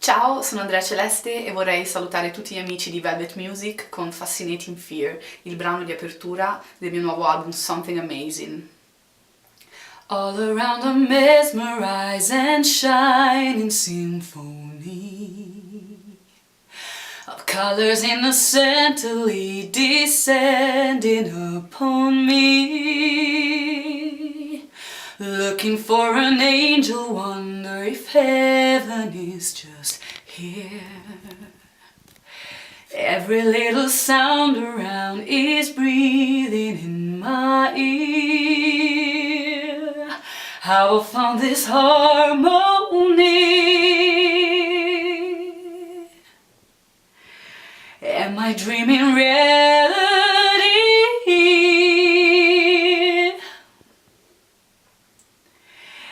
Ciao, sono Andrea Celeste e vorrei salutare tutti gli amici di Velvet Music con Fascinating Fear, il brano di apertura del mio nuovo album Something Amazing. All around a mesmerize and shining symphony of colors innocently descending upon me. Looking for an angel, wonder if heaven is just here. Every little sound around is breathing in my ear. How I found this harmony. Am I dreaming reality?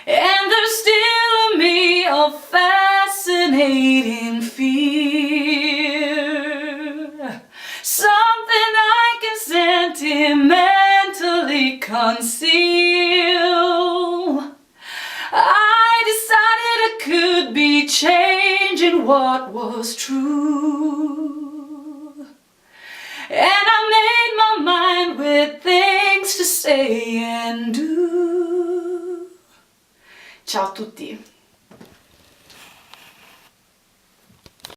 And there's still a me of fascinating fear, something I can sentimentally conceal. I decided I could be changing what was true, and I made my mind with things to say and do. Ciao a tutti!